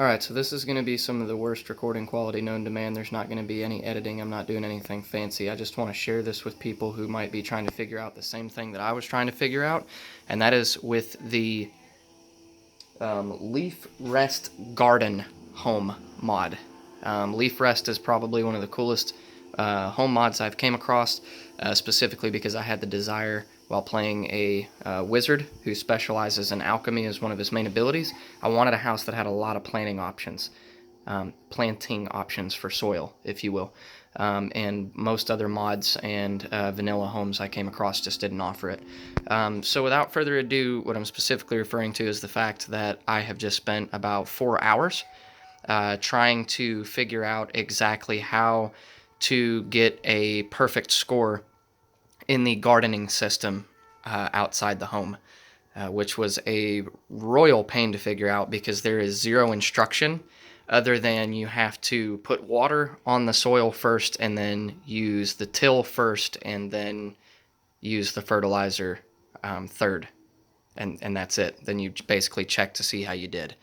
Alright, so this is going to be some of the worst recording quality known to man. There's not going to be any editing. I'm not doing anything fancy. I just want to share this with people who might be trying to figure out the same thing that I was trying to figure out, and that is with the Leaf Rest Garden Home mod. Leaf Rest is probably one of the coolest home mods I've came across, specifically because I had the desire while playing a wizard who specializes in alchemy as one of his main abilities. I wanted a house that had a lot of planting options for soil, if you will. And most other mods and vanilla homes I came across just didn't offer it. So without further ado, what I'm specifically referring to is the fact that I have just spent about 4 hours trying to figure out exactly how to get a perfect score in the gardening system outside the home, which was a royal pain to figure out because there is zero instruction other than you have to put water on the soil first and then use the till first and then use the fertilizer third. And that's it. Then you basically check to see how you did.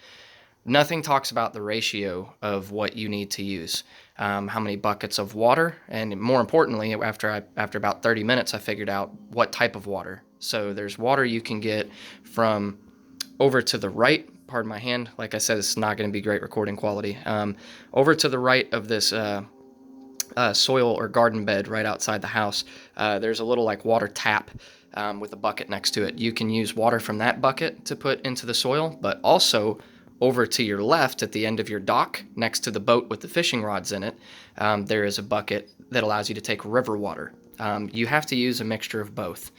Nothing talks about the ratio of what you need to use, how many buckets of water, and more importantly, after about 30 minutes, I figured out what type of water. So there's water you can get from over to the right. Pardon my hand. Like I said, it's not going to be great recording quality. Over to the right of this soil or garden bed right outside the house, there's a little like water tap with a bucket next to it. You can use water from that bucket to put into the soil, but also over to your left at the end of your dock, next to the boat with the fishing rods in it, there is a bucket that allows you to take river water. You have to use a mixture of both.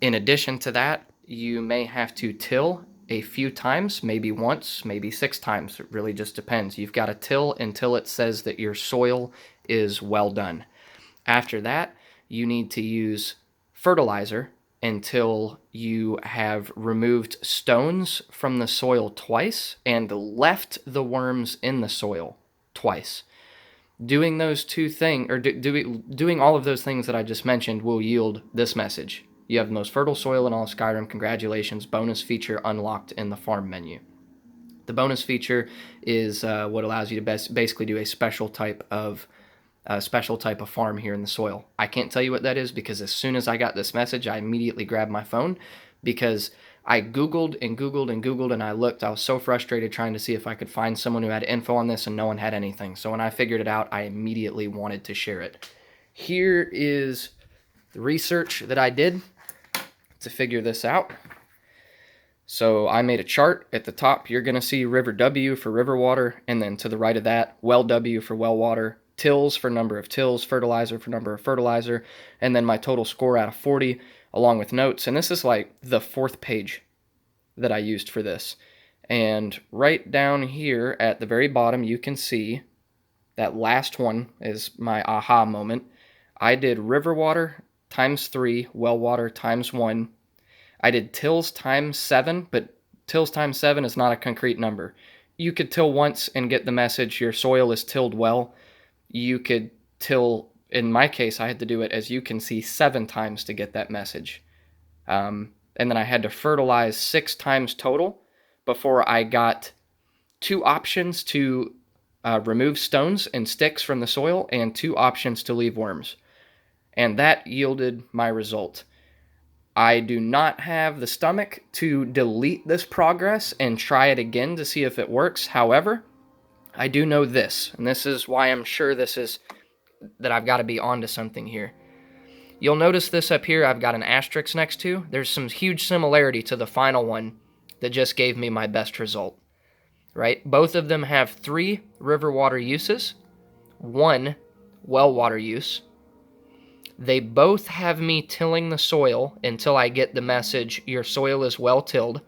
In addition to that, you may have to till a few times, maybe once, maybe 6 times. It really just depends. You've got to till until it says that your soil is well done. After that, you need to use fertilizer until you have removed stones from the soil twice and left the worms in the soil twice. Doing those two things, or doing all of those things that I just mentioned, will yield this message. You have the most fertile soil in all of Skyrim. Congratulations. Bonus feature unlocked in the farm menu. The bonus feature is what allows you to basically do a special type of farm here in the soil. I can't tell you what that is because as soon as I got this message, I immediately grabbed my phone because I Googled and Googled and Googled and I looked. I was so frustrated trying to see if I could find someone who had info on this and no one had anything. So when I figured it out, I immediately wanted to share it. Here is the research that I did to figure this out. So I made a chart. At the top, you're going to see river W for river water, and then to the right of that, well W for well water, tills for number of tills, fertilizer for number of fertilizer, and then my total score out of 40, along with notes. And this is like the 4th page that I used for this. And right down here at the very bottom, you can see that last one is my aha moment. I did river water times 3, well water times 1. I did tills times 7, but tills times 7 is not a concrete number. You could till once and get the message your soil is tilled well. You could till, in my case, I had to do it, as you can see, 7 times to get that message. And then I had to fertilize 6 times total before I got 2 options to remove stones and sticks from the soil and 2 options to leave worms. And that yielded my result. I do not have the stomach to delete this progress and try it again to see if it works. However, I do know this, and this is why I'm sure that I've got to be onto something here. You'll notice this up here I've got an asterisk next to. There's some huge similarity to the final one that just gave me my best result, right? Both of them have 3 river water uses, 1 well water use. They both have me tilling the soil until I get the message, your soil is well tilled.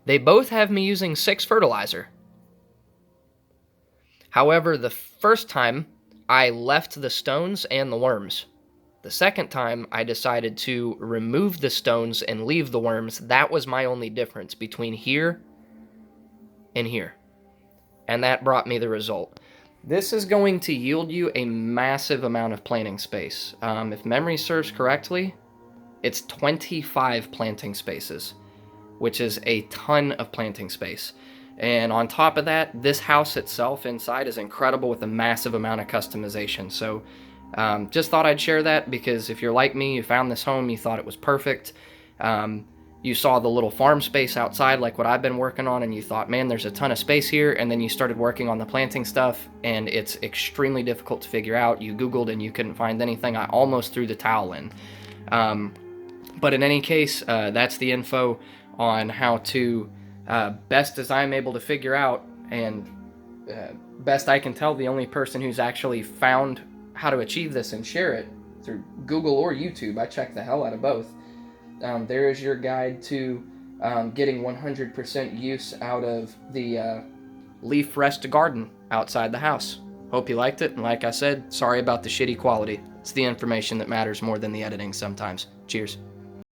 They both have me using 6 fertilizer. However, the first time, I left the stones and the worms. The second time, I decided to remove the stones and leave the worms. That was my only difference between here and here. And that brought me the result. This is going to yield you a massive amount of planting space. If memory serves correctly, it's 25 planting spaces, which is a ton of planting space. And on top of that, this house itself inside is incredible with a massive amount of customization. So just thought I'd share that, because if you're like me, you found this home, you thought it was perfect. You saw the little farm space outside like what I've been working on, and you thought, man, there's a ton of space here. And then you started working on the planting stuff, and it's extremely difficult to figure out. You Googled and you couldn't find anything. I almost threw the towel in. But in any case, that's the info on how to, best as I'm able to figure out, and best I can tell, the only person who's actually found how to achieve this and share it through Google or YouTube. I checked the hell out of both. There is your guide to getting 100% use out of the leaf rest garden outside the house. Hope you liked it, and like I said, sorry about the shitty quality. It's the information that matters more than the editing sometimes. Cheers.